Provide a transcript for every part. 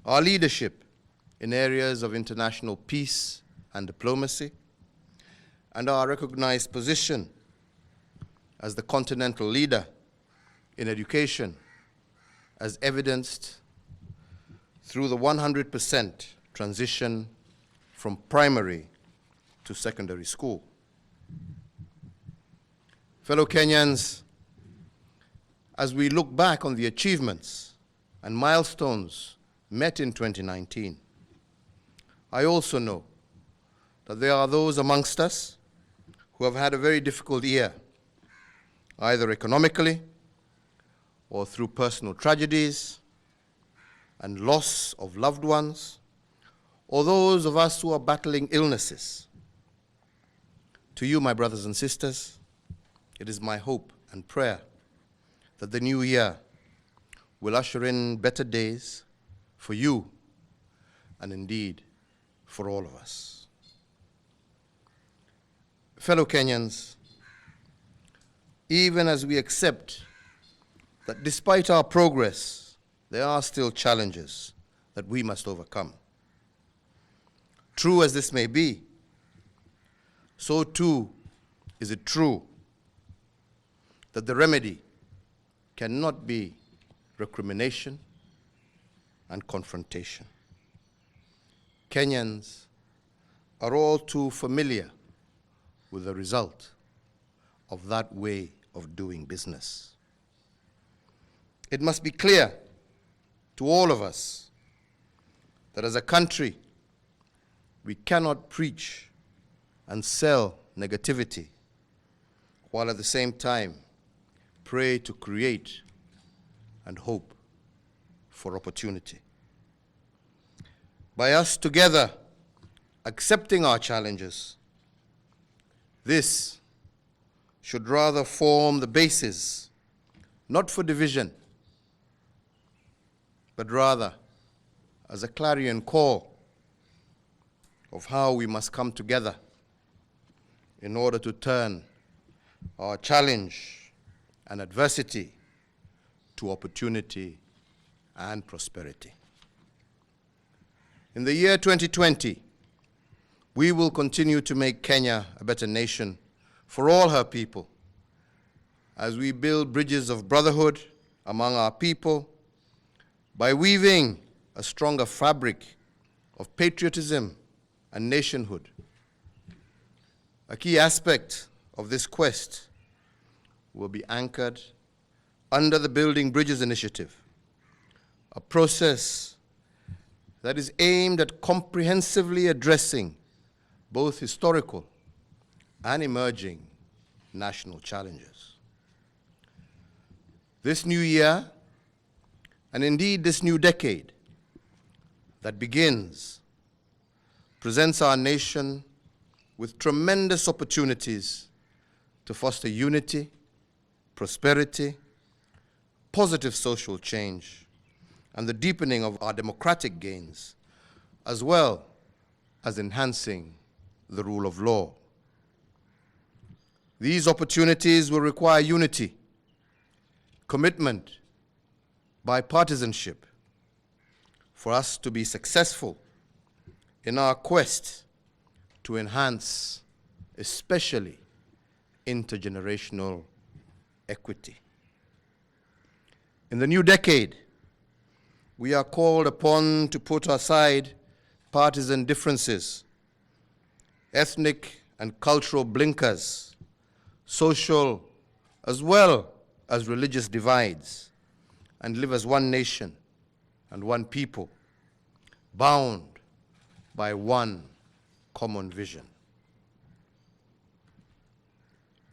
our leadership in areas of international peace and diplomacy, and our recognized position as the continental leader in education, as evidenced through the 100% transition from primary to secondary school. Fellow Kenyans, as we look back on the achievements and milestones met in 2019, I also know that there are those amongst us who have had a very difficult year, either economically or through personal tragedies and loss of loved ones, or those of us who are battling illnesses. To you, my brothers and sisters, it is my hope and prayer that the new year will usher in better days for you and indeed for all of us. Fellow Kenyans, even as we accept that despite our progress, there are still challenges that we must overcome. True as this may be, so too is it true that the remedy cannot be recrimination and confrontation. Kenyans are all too familiar with the result of that way of doing business. It must be clear to all of us that as a country, we cannot preach and sell negativity while at the same time pray to create and hope for opportunity. By us together accepting our challenges, this should rather form the basis, not for division, but rather as a clarion call of how we must come together in order to turn our challenge and adversity to opportunity and prosperity. In the year 2020, we will continue to make Kenya a better nation for all her people as we build bridges of brotherhood among our people by weaving a stronger fabric of patriotism and nationhood. A key aspect of this quest will be anchored under the Building Bridges Initiative, a process that is aimed at comprehensively addressing both historical and emerging national challenges. This new year, and indeed this new decade that begins, presents our nation with tremendous opportunities to foster unity, prosperity, positive social change, and the deepening of our democratic gains, as well as enhancing the rule of law. These opportunities will require unity, commitment, bipartisanship for us to be successful in our quest to enhance, especially intergenerational equity. In the new decade, we are called upon to put aside partisan differences, ethnic and cultural blinkers, social as well as religious divides, and live as one nation and one people, bound by one common vision.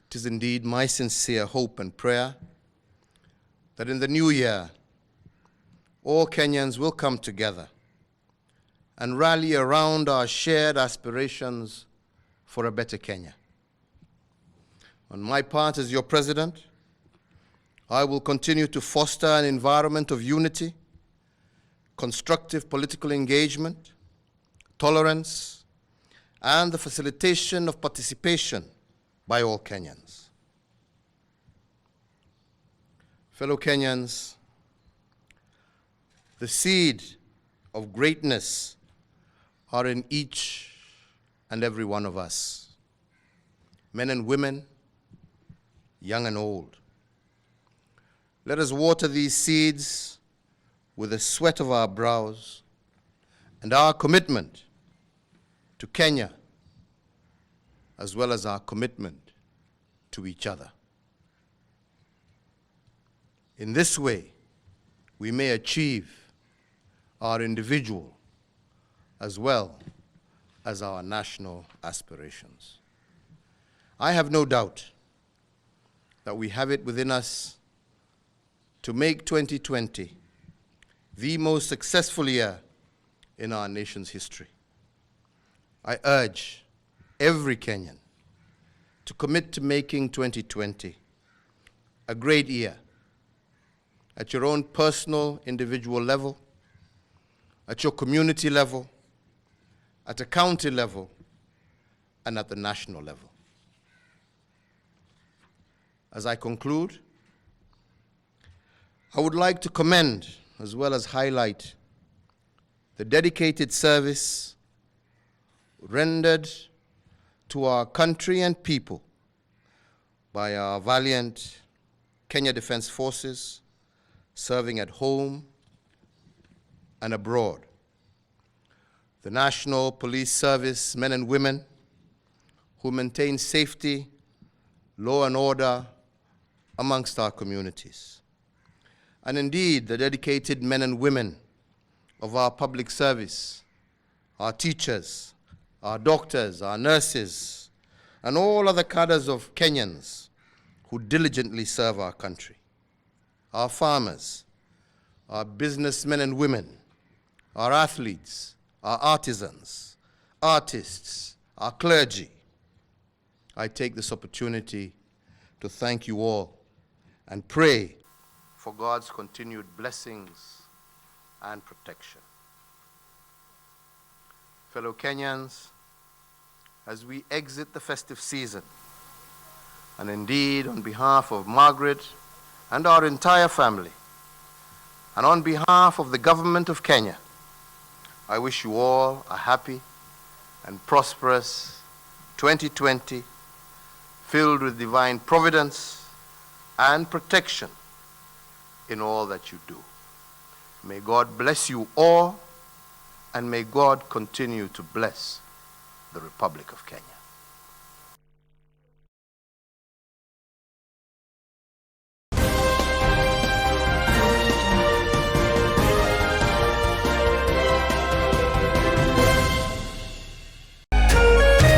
It is indeed my sincere hope and prayer that in the new year, all Kenyans will come together and rally around our shared aspirations for a better Kenya. On my part as your president, I will continue to foster an environment of unity, constructive political engagement, tolerance, and the facilitation of participation by all Kenyans. Fellow Kenyans, the seed of greatness are in each and every one of us, men and women, young and old. Let us water these seeds with the sweat of our brows and our commitment to Kenya, as well as our commitment to each other. In this way, we may achieve our individual as well as our national aspirations. I have no doubt that we have it within us to make 2020 the most successful year in our nation's history. I urge every Kenyan to commit to making 2020 a great year at your own personal, individual level, at your community level, at a county level, and at the national level. As I conclude, I would like to commend as well as highlight the dedicated service rendered to our country and people by our valiant Kenya Defense Forces serving at home and abroad. The National Police Service men and women who maintain safety, law and order amongst our communities. And indeed, the dedicated men and women of our public service, our teachers, our doctors, our nurses, and all other cadres of Kenyans who diligently serve our country. Our farmers, our businessmen and women, our athletes, our artisans, artists, our clergy. I take this opportunity to thank you all and pray for God's continued blessings and protection. Fellow Kenyans, as we exit the festive season, and indeed on behalf of Margaret and our entire family, and on behalf of the government of Kenya, I wish you all a happy and prosperous 2020, filled with divine providence and protection in all that you do. May God bless you all, and may God continue to bless the Republic of Kenya.